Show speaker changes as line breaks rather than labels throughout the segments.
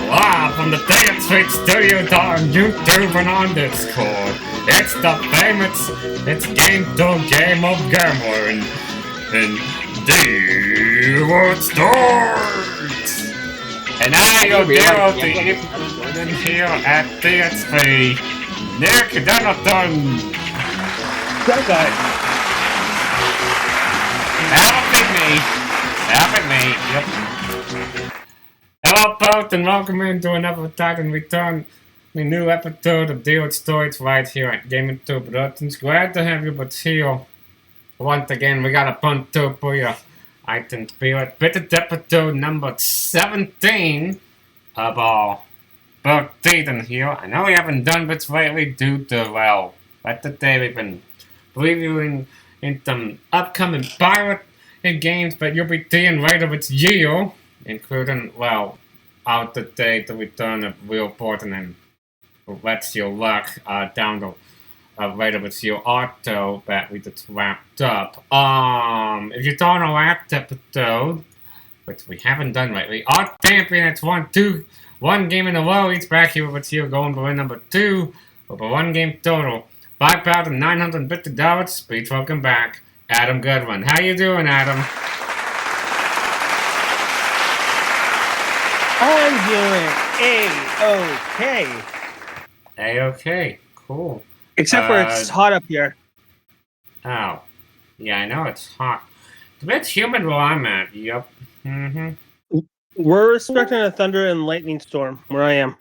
Live from the Day Street Studio on YouTube and on Discord. It's the famous, it's Game to Game of Gambling. And Deal Starts! And now you'll deal with the evening here at DXP. Nick Donaldson.
Okay.
Helping me. Yep. Hello, folks, and welcome into another Titan Return. A new episode of Deal Stories right here at Gaming 2 Productions. Glad to have you but here. Once again, we got a fun tour for you. I can feel it. This is episode number 17 of our first season here. I know we haven't done this lately due to, well, but today we've been previewing in some upcoming pirate games, but you'll be seeing later this year, including, well, out the day the return of Real Fortune and Let's Your Luck down the later this year auto that we just wrapped up. If you saw in our last episode, which we haven't done lately, our champion has won one game in a row. He's back here with us here going for win number 2 over one game total. $5,950. Please welcome back Adam Goodwin. How you doing, Adam?
I'm doing A-OK.
A-OK. Cool.
Except for it's hot up here.
Oh. Yeah, I know it's hot. It's a bit humid where I'm at. Yep. Mm-hmm.
We're expecting a thunder and lightning storm where I am.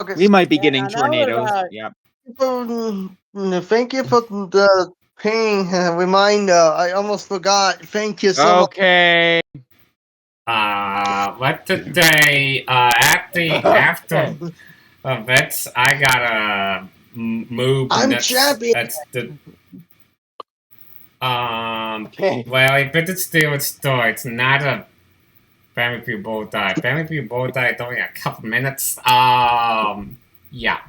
Okay.
We might be getting tornadoes. Yeah.
Thank you for the ping reminder. I almost forgot. Thank you so much.
Okay.
What today, after bets, I gotta move.
I'm champion.
That's the,
Okay.
well, if it's still a store, it's not a Family Feud Bow Tie. Family Feud Bow Tie is only a couple minutes. Yeah.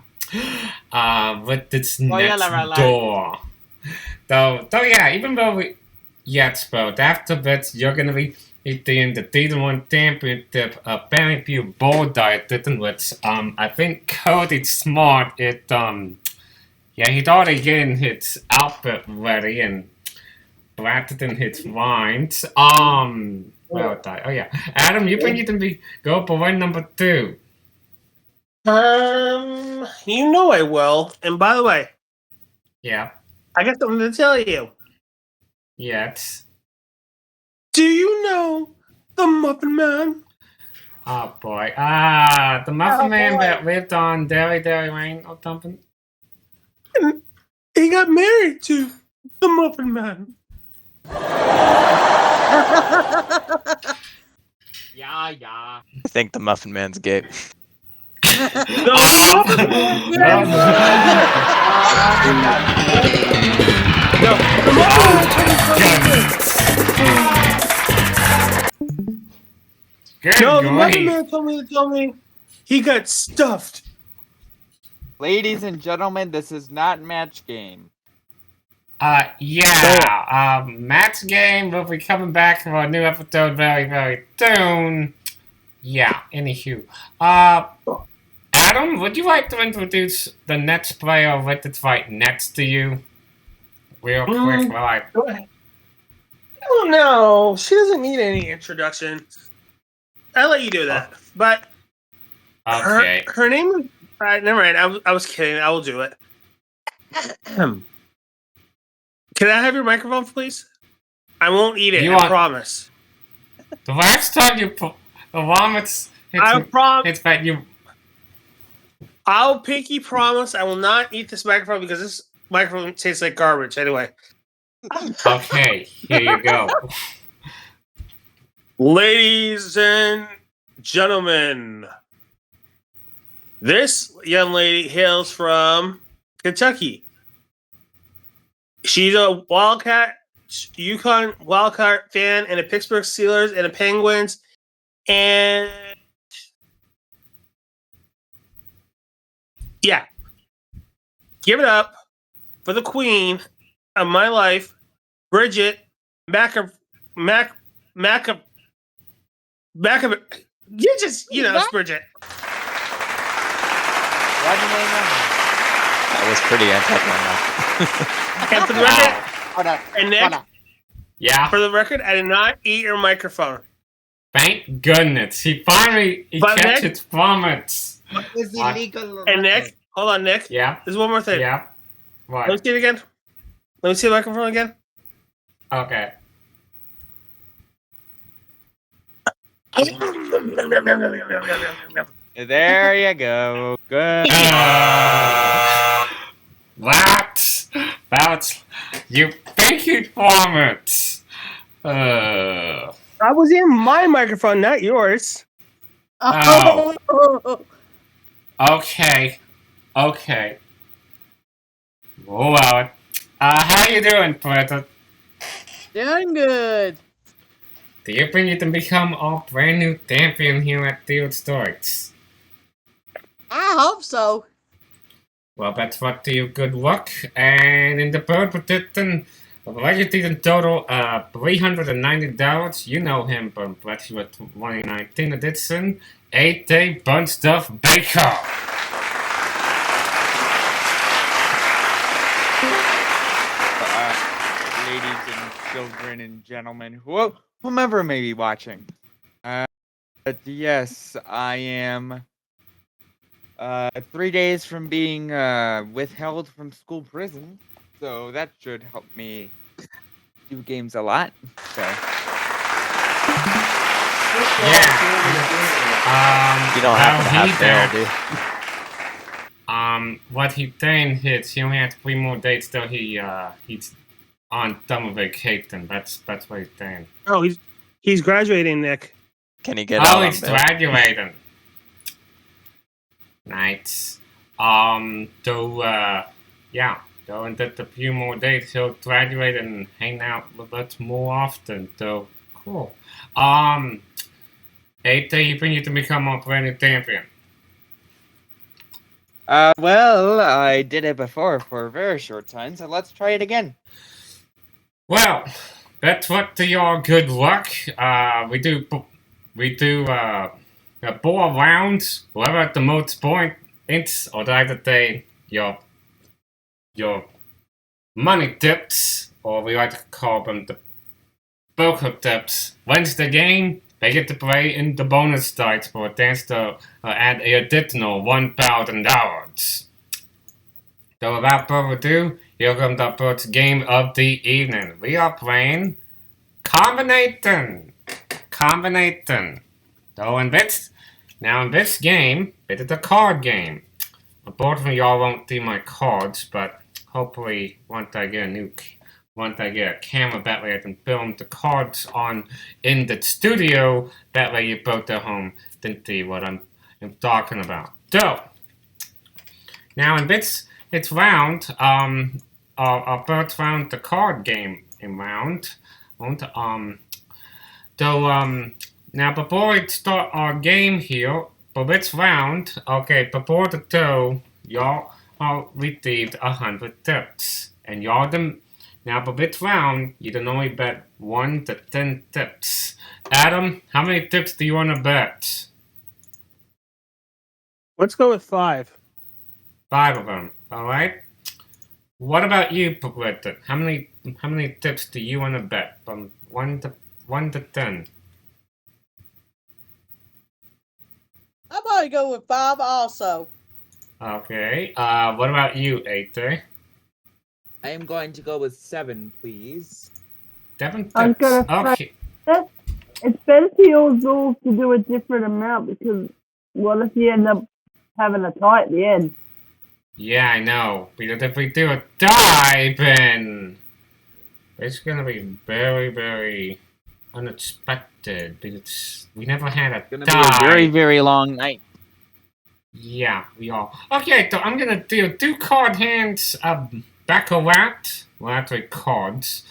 With this next door. So yeah, even though but after this, you're gonna be in the Season 1 Championship Family Feud Bow Tie, which, I think Cody's smart. Yeah, he's already getting his outfit ready and blasted in his lines. Well, oh yeah. Adam, you think you can go for win number 2?
You know I will. And by the way,
Yeah.
I got something to tell you.
Yes.
Do you know the Muffin Man?
Oh boy. The Muffin Man that lived on Dairy Lane or something.
He got married to the Muffin Man.
Yeah. I think the Muffin Man's gay.
No, the Muffin Man told me he got stuffed.
Ladies and gentlemen, this is not match game.
Yeah. Match game will be coming back for a new episode very, very soon. Yeah, anywho. Adam, would you like to introduce the next player with the fight next to you? Real quick,
Oh no, she doesn't need any introduction. I'll let you do that. But
okay.
her name. Never mind. I was kidding. I will do it. Can I have your microphone, please? I won't eat it. I promise.
The last time you put the vomits,
I promise.
It's that you.
I'll pinky promise I will not eat this microphone because this microphone tastes like garbage. Anyway.
Okay, here you go.
Ladies and gentlemen, this young lady hails from Kentucky. She's a Wildcat, Yukon Wildcat fan, and a Pittsburgh Steelers and a Penguins. And yeah, give it up for the queen of my life, Bridget Back of it. You just, it's Bridget.
That was pretty anticlimactic.
And for the record,
Hold on.
and Nick,
Hold on.
Yeah.
for the record, I did not eat your microphone.
Thank goodness. He finally
But
catch
Nick-
its vomits.
It's
What?
illegal.
And Nick, hold on, Nick.
Yeah.
There's one more thing.
Yeah.
Let me
What?
see it again. Let me see the microphone again.
Okay.
There you go. Good.
That's you think it vomits.
I was in my microphone, not yours.
Oh. Okay. Well, how you doing, Puerto?
Doing good.
Do you think you can become a brand new champion here at Field Stories?
I hope so.
Well, that's what to you. Good luck. And in the bird petition, legacy in total $390. You know him from Black Sheep 2019 edition. 8-day Bun Stuff Baker.
Ladies and children and gentlemen, whomever may be watching. But yes, I am 3 days from being withheld from school prison, so that should help me do games a lot. So.
Yeah.
You don't have to have bail, do you?
What he saying is he only has 3 more days till he's on summer vacation. That's what he's saying.
Oh, he's graduating, Nick.
Can he get out on
he's
bail?
graduating. Nice. So in just a few more days he'll graduate and hang out with us more often. So cool. AJ, you think you can become a brand new champion?
Well, I did it before for a very short time, so let's try it again.
Well, that's what to your good luck. We do 4 rounds. Whoever at the most points, or either say your money tips, or we like to call them the poker tips, wins the game. They get to play in the bonus sites for a chance to add an additional $1,000. So without further ado, here comes our first game of the evening. We are playing Combination. So in this game, it is a card game. Unfortunately, y'all won't see my cards, but hopefully once I get a camera, that way I can film the cards in the studio. That way you both at home can see what I'm talking about. So now in this round, our first round, the card game in round. Now before we start our game here, for this round, okay, before the show, y'all received 100 tips, and now for this round, you can only bet 1 to 10 tips. Adam, how many tips do you want to bet?
Let's go with 5.
5 of them. All right. What about you, Pavetta? How many tips do you want to bet from 1 to 10?
I'm gonna go with 5 also.
Okay. What about you, AJ?
I am going to go with 7, please.
7 tips.
I was gonna
Okay.
It's better for your rules to do a different amount because what if you end up having a tie at the end?
Yeah, I know. Because if we do a die, then it's gonna be very, very unexpected. Because we never had a
It's gonna
die.
be a very, very long night.
Yeah, we all. Okay, so I'm gonna do 2 card hands of Baccarat. Well, actually, cards.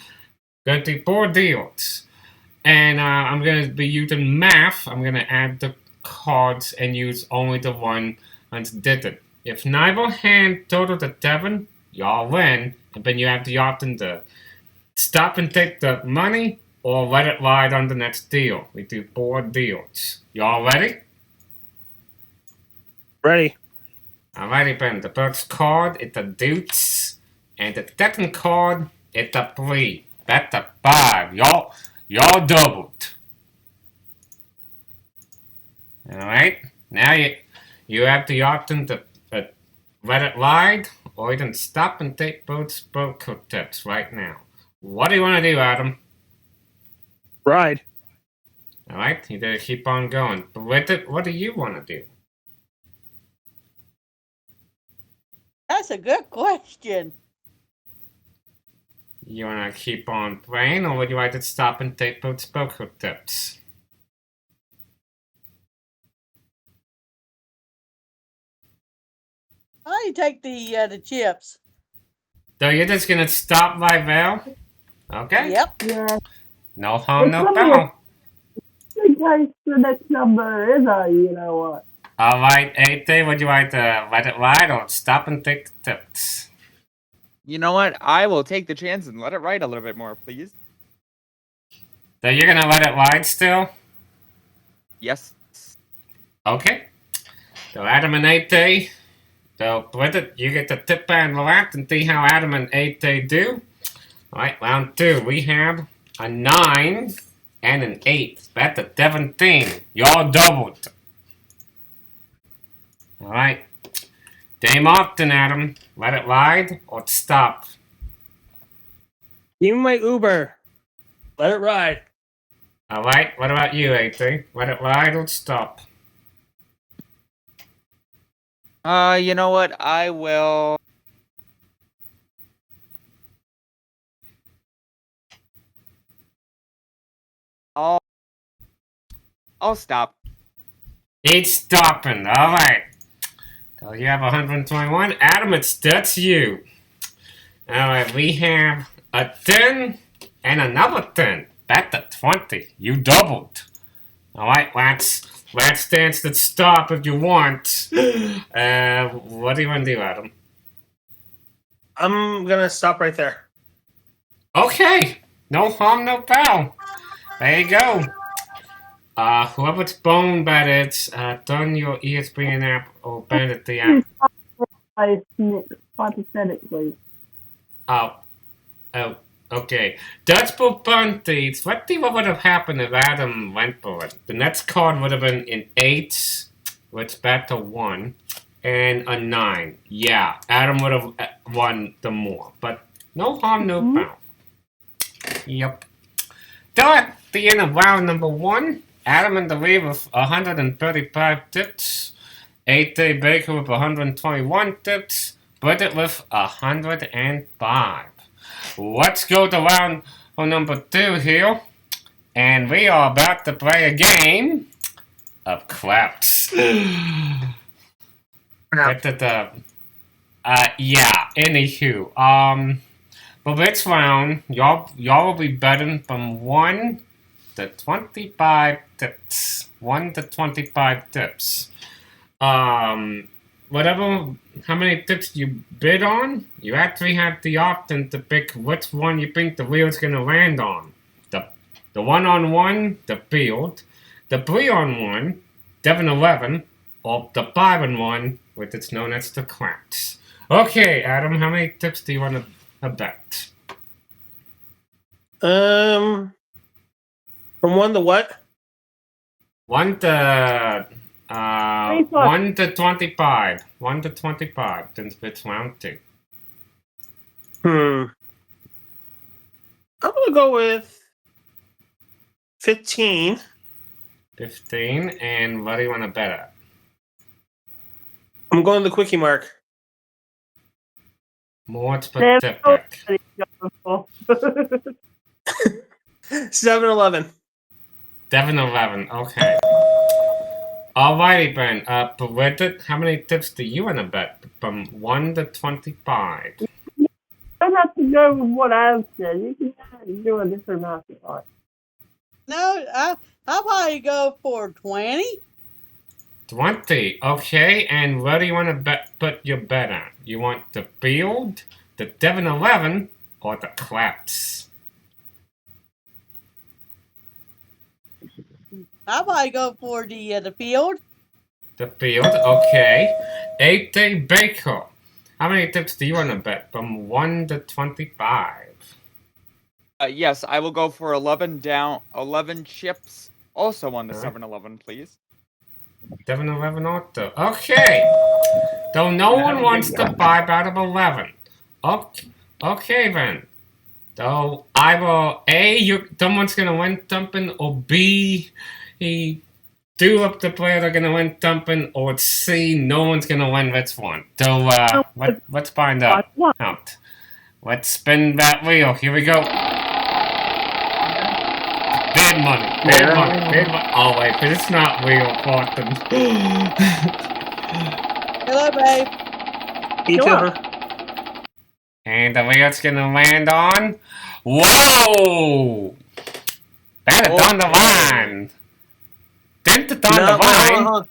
Gonna do 4 deals. And I'm gonna be using math. I'm gonna add the cards and use only the one that's did it. If neither hand total to 7, y'all win. And then you have the option to stop and take the money, or let it ride on the next deal. We do 4 deals. Y'all ready?
Ready.
Alrighty, Ben. The first card is the deuce, and the second card is the 3. That's a 5. Y'all doubled. Alright, now you have the option to let it ride, or you can stop and take both poker tips right now. What do you want to do, Adam?
Ride.
Alright, you gotta keep on going. But with it, what do you want to do?
That's a good question.
You want to keep on playing, or would you like to stop and take both poker tips?
Why don't you take the chips?
So you're just gonna stop right there? Okay.
Yep.
Yeah.
No harm, no
It's
foul.
In case the next number is a, you know what.
Alright, AT, would you like to let it ride or stop and take the tips?
You know what? I will take the chance and let it ride a little bit more, please.
So you're gonna let it ride still?
Yes.
Okay. So Adam and AT. So with it, you get to tip and relax and see how Adam and AT do. Alright, round 2. We have a 9 and an 8. That's a 17. Y'all doubled. Alright. Game often, Adam. Let it ride or stop.
Give me my Uber. Let it ride.
Alright, what about you, AT? Let it ride or stop?
You know what? I will. I'll stop.
It's stopping. Alright. So you have 121. Adam, that's you. Alright, we have a 10 and another 10. That's a 20. You doubled. Alright, let's dance the stop if you want. What do you want to do, Adam?
I'm gonna stop right there.
Okay. No harm, no foul. There you go. Whoever's bone batted, turn your ESPN app or bandit the app.
I snick, hypothetically.
Oh, okay. Dutch Book Bunties. Let's see what would have happened if Adam went for it. The next card would have been an 8, which back to 1, and a 9. Yeah, Adam would have won the more, but no harm, no foul. Yep. So at the end of round number 1, Adam in the lead with 135 tips, A.T. Baker with 121 tips, Bridget with 105. Let's go to round number 2 here, and we are about to play a game of craps. Yeah, anywho, for this round, y'all will be betting from 1 to 25 tips. 1 to 25 tips. Whatever, how many tips you bid on, you actually have the option to pick which one you think the wheel's gonna land on. The 1-on-1, the field, the 3-on-1, 7-11, or the 5-on-1, which is known as the craps. Okay, Adam, how many tips do you want to bet?
From 1 to what?
1 to 1 to 25. 1 to 25, since it's round 2.
I'm gonna go with 15.
15, and what do you want to bet at?
I'm going to the quickie mark.
More to put tip back.
7-11.
7-11, okay. Alrighty, Ben. Bridget, how many tips do you want to bet? From 1 to 25.
You don't have to go with what I've said. You can do a different amount if you like.
No, I'll probably go for 20.
20, okay. And where do you want to put your bet at? You want the field, the 7-11, or the craps?
I might go for the field.
The field, okay. 8-day Baker. How many tips do you want to bet? From 1 to 25.
Yes, I will go for 11 down, 11 chips. Also on the
Alright.
7-Eleven, please.
7-11 auto. Okay. Though no one wants to 5 out of 11. Okay then. So either A, someone's gonna win something, or B, he two of the players are gonna win something, or C, no one's gonna win this one. So let's find out. Let's spin that wheel. Here we go. Big money, big money, big money. Oh wait, but it's not wheel, Boston.
Hello, babe.
Sure.
And the wheel's gonna land on. Whoa! That is on the line. Didn't it on the line?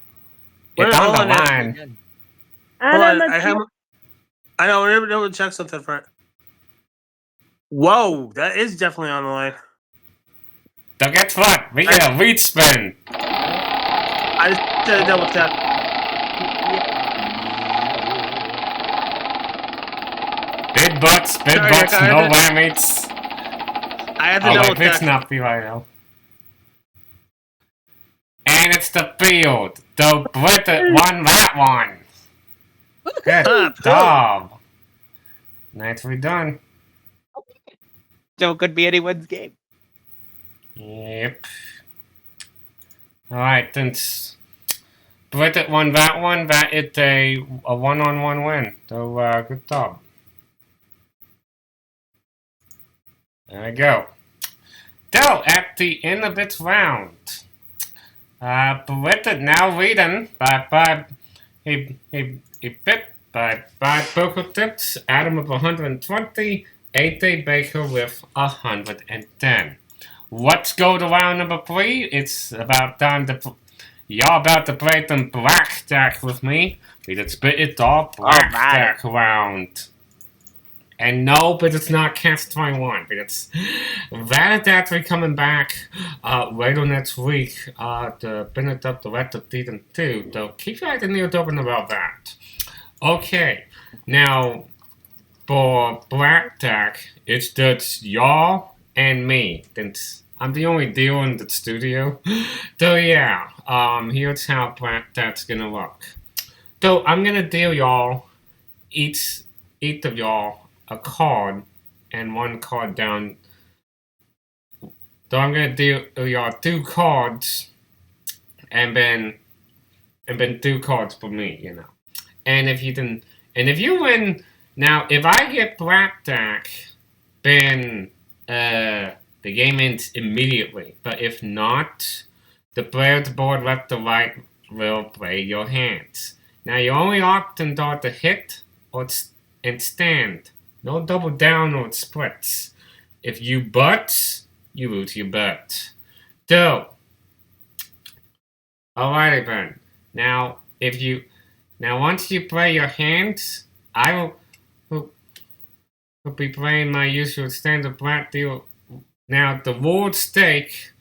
It's on the line.
Hold on, I know, we're able to check something for it. Whoa, that is definitely on the line.
So guess what? We get a reach spin.
I just did a double check.
Big butts, no whammies.
I have to double check.
It's not BYO. And it's the field. So Bridget won that one. Good job. Nicely done.
Still could be anyone's game.
Yep. Alright, since Bridget won that one, that is a one-on-one win. So, good job. There we go. So, at the end of this round, Bridget now leading by five poker tips, Adam with 120, 8-day Baker with 110. Let's go to round number 3. It's about time to... Y'all about to play some blackjack with me. We just spit it all blackjack round. And no, but it's not Cast 21. But it's... That is actually coming back later next week to finish up the rest of Season 2. So keep your eyes and ears open about that. Okay. Now, for blackjack, it's just y'all and me. Since I'm the only deal in the studio. So yeah, here's how blackjack's gonna look. So I'm gonna deal y'all, each of y'all, a card, and one card down. So I'm gonna deal y'all 2 cards, and then 2 cards for me, you know. And if you win, now if I get blackjack, then the game ends immediately. But if not, the player's board left to right will play your hands. Now your only options are to hit and stand. No double down or splits. If you butt, you lose your bet. So, alrighty then. Now once you play your hands, I will be playing my usual standard black deal. Now, the reward stake,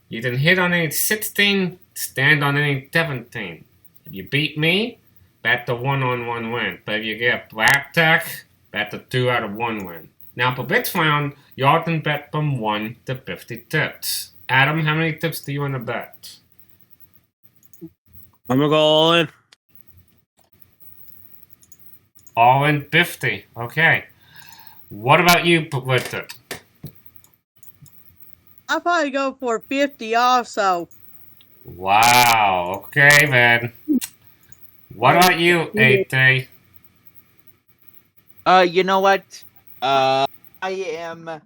you can hit on any 16, stand on any 17. If you beat me, bet the 1-on-1 win. But if you get blackjack, bet the 2 out of 1 win. Now, for this round, you all can bet from 1 to 50 tips. Adam, how many tips do you want to bet?
I'm gonna go all in.
All in 50. Okay. What about you, Publicity?
I'll probably go for 50 also.
Wow. Okay, then. What about you, 8-day?
You know what? I am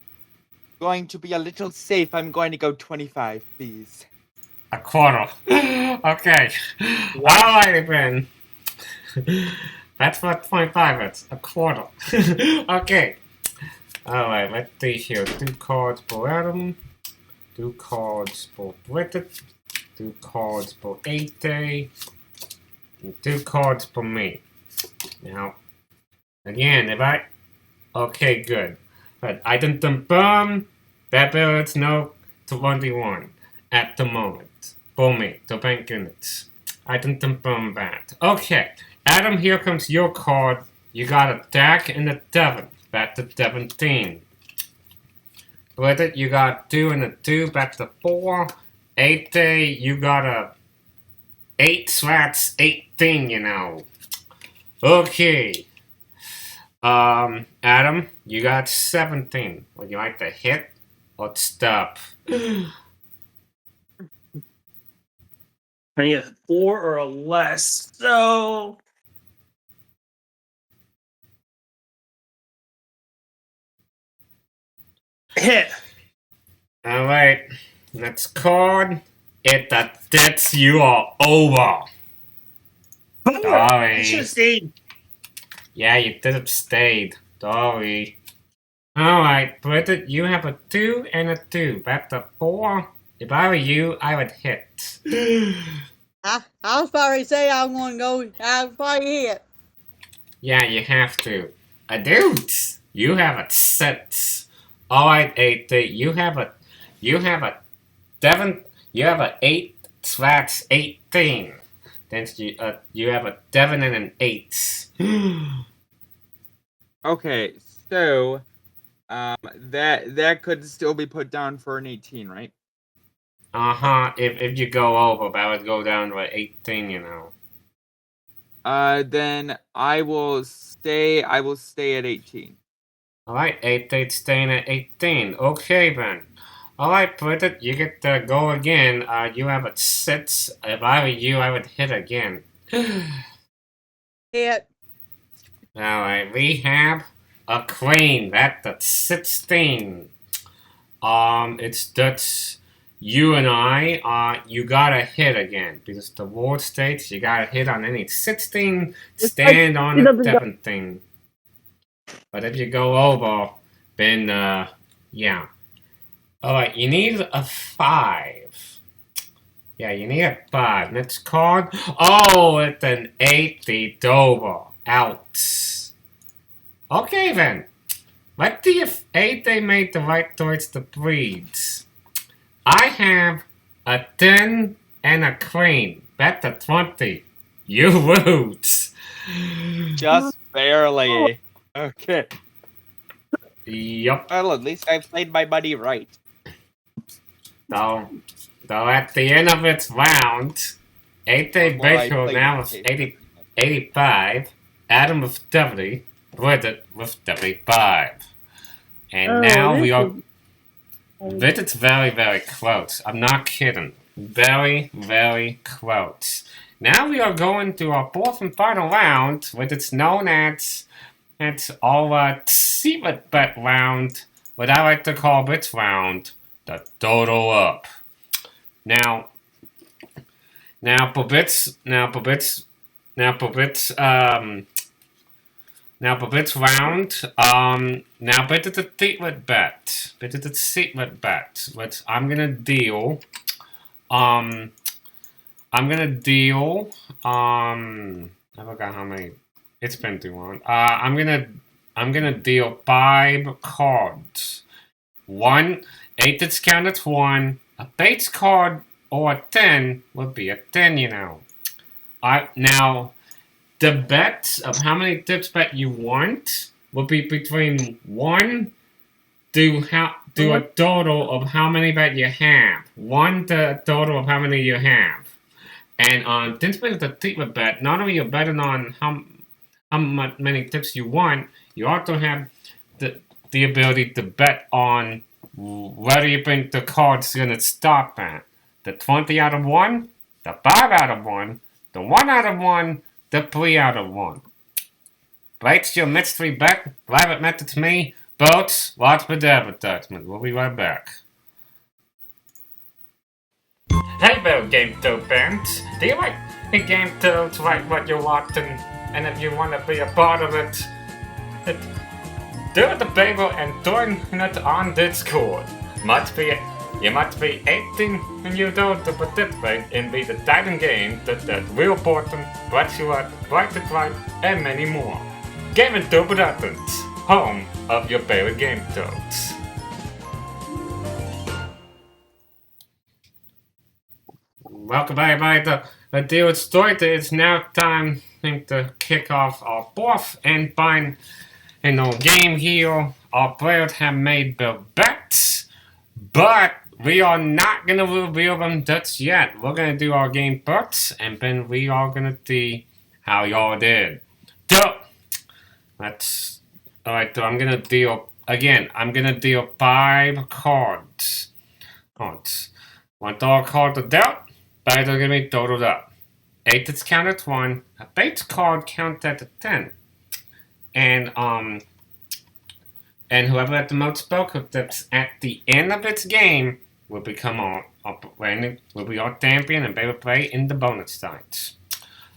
going to be a little safe. I'm going to go 25, please.
A quarter. Okay. Alrighty then. That's what 25 is. A quarter. Okay. Alright, let's see here. 2 cards for Adam. 2 cards for Bridget. 2 cards for 8-day. And 2 cards for me. Now, again, if I... Okay, good. But I can confirm that there is no 21 at the moment. Boomy, the bank units. I didn't confirm that. Okay, Adam, here comes your card. You got a Dak and a Devon. Back to 17. With it, you got 2 and a 2. Back to 4. 8 day, you got a 8, so that's 18, you know. Okay. Adam, you got 17. Would you like to hit or stop?
I need a 4 or a less. So hit.
Alright. Next card. That's you are over.
I should have
Sorry.
stayed.
Yeah, you did have stayed. Sorry. Alright, Bridget, you have a 2 and a 2. Back to 4. If I were you, I would hit.
I was probably say I'm gonna go. I was probably hit.
Yeah, you have to. A dude! You have a 6. Alright, 8. You have a 7. You have a 8. That's 18. Then you have a 7 and an 8.
Okay, so that could still be put down for an 18, right?
If you go over, that would go down to 18, you know.
Then I will stay at 18.
Alright, 8 staying at 18. Okay then. Alright, Bridget, you get to go again. You have a 6. If I were you, I would hit again.
Hit.
Alright, we have a queen. That's a 16. That's you and I. You gotta hit again. Because the ward states you gotta hit on any 16, stand on a 17. But if you go over, then, yeah. Alright, you need a 5. Yeah, you need a 5. Next card. Oh, it's an 8 over. Out. Okay then. Let's see if 8 they made the right choice to breeds. I have a 10 and a queen. That's a 20. You lose.
Just barely. Okay.
Yup.
Well, at least I played my buddy right.
So at the end of its round, 8-day
Well, I
Baker
played
now
the
with
case.
85, Adam with 70, Bridget with 75. And now we are... Bridget's very, very close. I'm not kidding. Very, very close. Now we are going to our 4th and final round, which is known as our secret bet round, what I like to call this round, the total up. Now for bits round, now for bits a secret bet. Bit is a secret bet, which I'm gonna deal. I forgot how many. It's been too long. I'm gonna deal 5 cards. 1, 8 that's counted as 1. A base card or a 10 would be a 10, you know. Now, the bets of how many tips bet you want will be between 1 to a total of how many bet you have. 1 to a total of how many you have. And since it's a secret bet, not only you're betting on how many tips you want, you also have the ability to bet on whether you think the card's gonna stop at. The 20 out of 1, the 5 out of 1, the 1 out of 1, the 3 out of 1. Rates your mystery bet, private message me, boats, watch for the advertisement. We'll be right back. Hey there, Game Toe fans. Do you like a Game Toe to write what you're watching? And if you want to be a part of it, do it the favor and join it on Discord. You must be 18 and you don't to participate in the exciting games such as Wheel Fortune, Bless You Up, Right to Right, and many more. Game Toe Productions, home of your favorite Game Toes. welcome everybody to the Deal with Story. It's now time to kick off our fourth and final game here. Our players have made the bets, but we are not going to reveal them just yet. We're going to do our game first, and then we are going to see how y'all did. So, alright, so I'm going to deal, again, I'm going to deal 5 cards. Once all cards are dealt, bags are going to be totaled up. 8 is counted as 1, a base card counts at a 10. And whoever had the most spell tips at the end of its game will become our champion, and they will play in the bonus sides.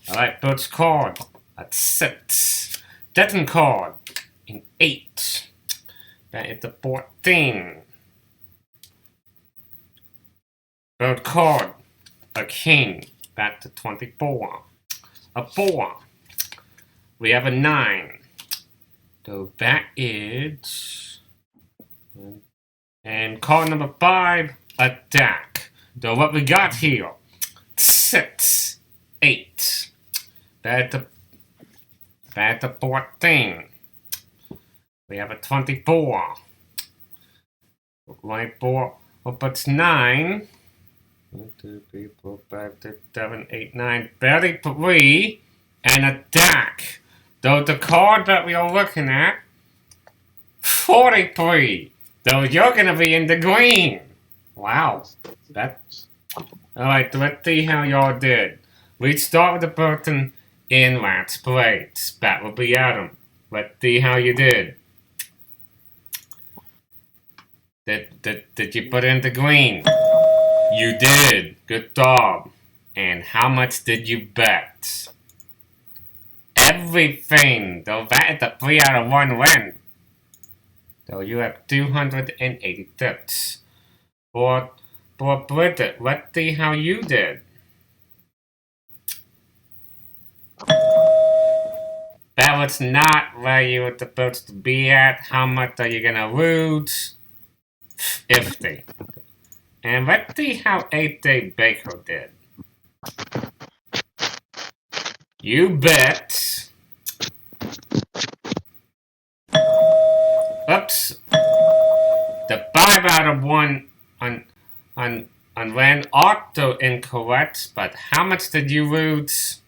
Alright, first card at 6. Second card in 8. That is the 14. Third card, a king. That's the 24. A 4. We have a 9. So that is... And card number 5, attack. So what we got here, 6, 8. That's a 14. We have a 24. 24, but 9. 1, 2, 3, 4, 5, 6, 7, 8, 9, 33, and attack. So the card that we are looking at, 43. So you're gonna be in the green. Wow. Alright, let's see how y'all did. We start with the person in last place. That will be Adam. Let's see how you did. Did you put in the green? You did. Good job. And how much did you bet? Everything. So that is a 3 out of 1 win. So you have 280 tips. For Bridget, let's see how you did. That was not where you were supposed to be at. How much are you gonna lose? 50. And let's see how 8-Day Baker did. You bet. Oops. The 5 out of 1 on ran auto incorrect, but how much did you lose?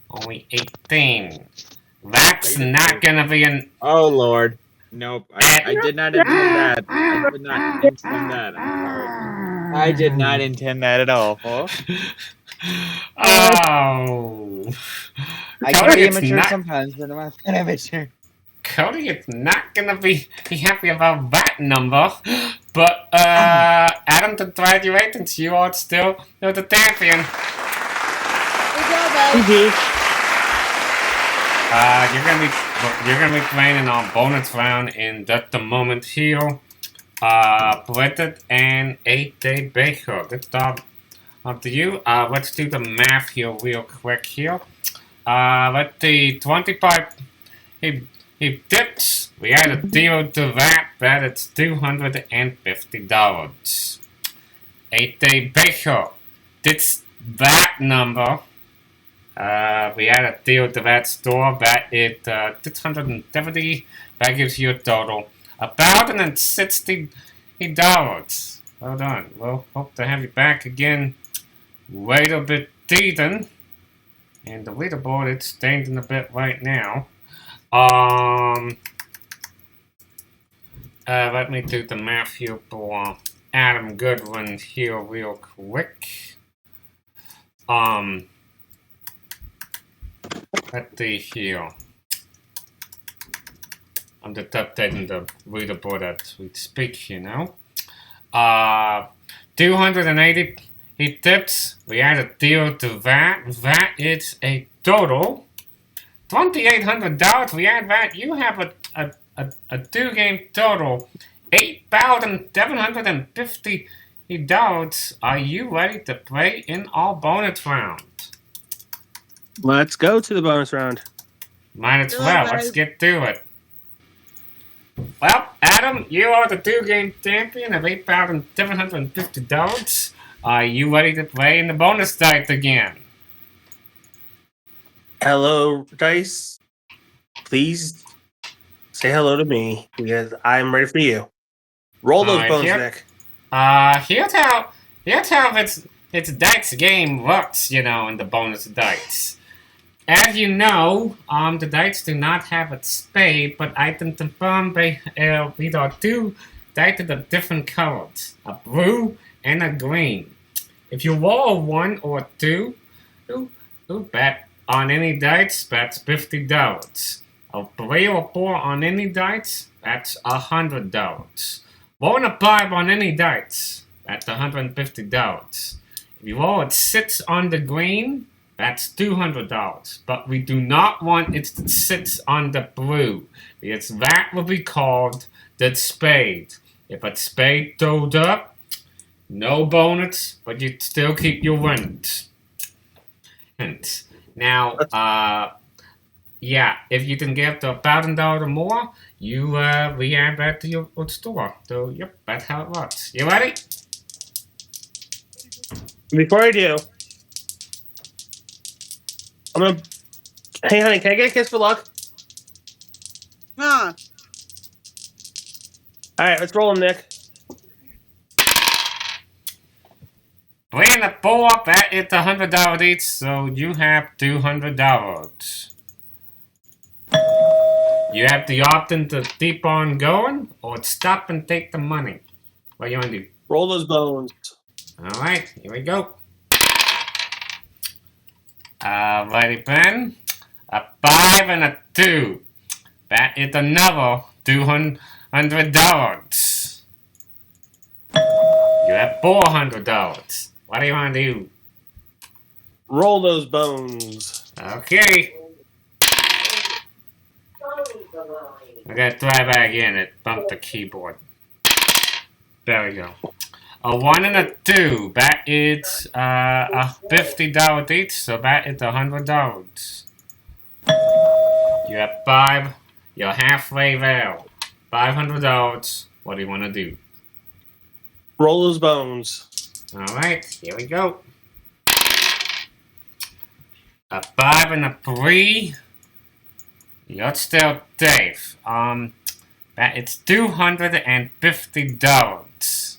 Only 18. That's not gonna be an...
Oh, Lord. Nope. I did not intend that. I did not intend that. I'm sorry. I did not intend that at all, folks.
Oh.
I can be immature sometimes, but I'm not immature.
Cody is not gonna be happy about that number, but Adam, congratulations, you are still the champion.
Good job, guys.
You're gonna be playing in our bonus round in just a moment here. Bridget and 8-Day Baker. Good job. Up to you. Let's do the math here real quick here. Let's see, 25. He tips. We add a 0 to that. That is $250. 8-Day Baker. That's that number. We add a 0 to that store. That is $670. That gives you a total $1,060. Well done. We'll hope to have you back again later this season. And the leaderboard is changing a bit right now. Let me do the math here for Adam Goodwin here real quick. Let's see here. I'm just updating the leaderboard as we speak, you know. 280 he tips. We add a 0 to that. That is a total $2,800. We add that. You have a 2-game total $8,750. Are you ready to play in our bonus round?
Let's go to the bonus round.
Might as well. Let's get to it. Well, Adam, you are the 2-game champion of $8,750. Are you ready to play in the bonus dice again?
Hello, Dice. Please say hello to me because I'm ready for you. Roll those
Alright,
bones,
here-
Nick.
Here's how its dice game works, you know, in the bonus dice. As you know, the dice do not have a spade, but I can confirm these are two dice of different colors, a blue and a green. If you roll a 1 or 2, you bet on any dice, that's $50. A 3 or 4 on any dice, that's $100. Rolling a 5 on any dice, that's $150. If you roll a 6 on the green, that's $200. But we do not want it to sit on the blue, because that will be called the spade. If a spade throws up, no bonus, but you still keep your winnings. Now, yeah, if you can get to $1,000 or more, you re-add that to your store. So, yep, that's how it works. You ready?
Before I do, I'm gonna. Hey, honey, can I get a kiss for luck?
Huh.
All right, let's roll them, Nick.
3 and a 4, that is $100 each, so you have $200. You have the option to keep on going or stop and take the money. What do you want to do?
Roll those bones.
Alright, here we go. Ready, Ben? A 5 and a 2. That is another $200. You have $400. What do you want to do?
Roll those bones.
Okay. I gotta try that again. It bumped the keyboard. There we go. A 1 and a 2. That is a $50 each, so that is $100. You have 5. You're halfway there. $500. What do you want to do?
Roll those bones.
Alright, here we go. A 5 and a 3. You're still safe. That it's $250.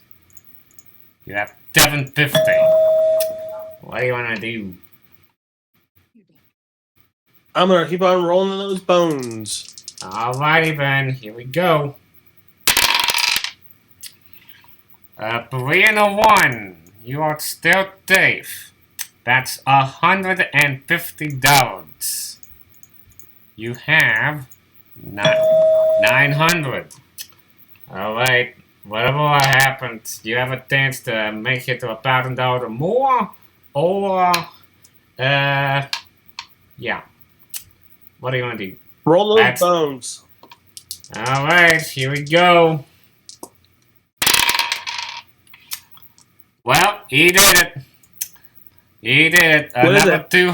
You have $750. What do you want to do?
I'm gonna keep on rolling those bones.
Alrighty then, here we go. A 3 and a 1. You are still safe. That's $150. You have 900. Alright, whatever happens, you have a chance to make it to $1,000 or more, or, yeah. What do you want to do?
Roll those bones.
Alright, here we go. Well, he did it. He did it.
What is
Another
it?
2.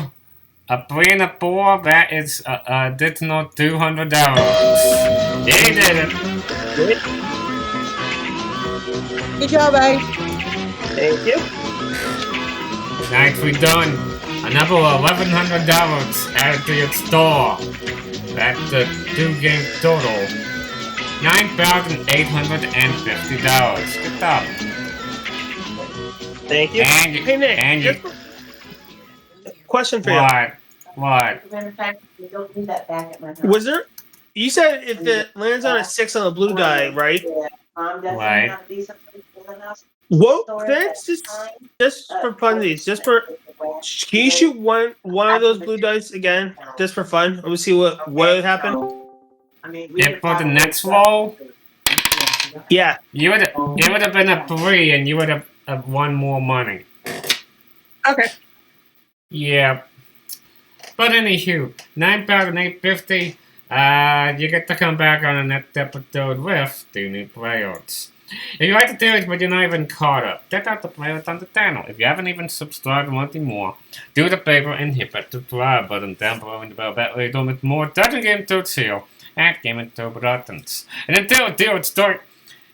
A 3 and a 4, that is additional $200. He did it.
Good job, eh?
Thank you.
Nicely done. Another $1,100 added to your store. That's the 2-game total. $9,850. Good job.
Thank you.
And you,
Hey, Nick.
and you,
Question for you.
what?
Was there? You said if it lands on a 6 on the blue die, right?
Right.
What? That's just for funsies. Just for. Can you shoot one of those blue dice again, just for fun? Let me see what would happen.
If for the next roll,
Yeah.
it would have been a 3, and you would have won more money.
Okay.
Yeah. But anywho, $9,850. You get to come back on the next episode with 2 new players. If you like the series but you're not even caught up, check out the playlists on the channel. If you haven't even subscribed and want more, do the favor and hit that subscribe button down below in the bell. That way you don't miss more Dungeon Game Tunes here at Game and Buttons. And until the deal with story,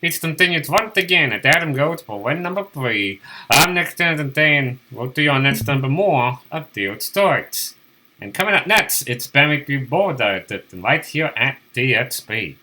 It's continued once again at Adam Goat for win number 3. I'm next to entertain. We'll do your next number more of Deal Stories. And coming up next, it's Barry Border right here at DXP.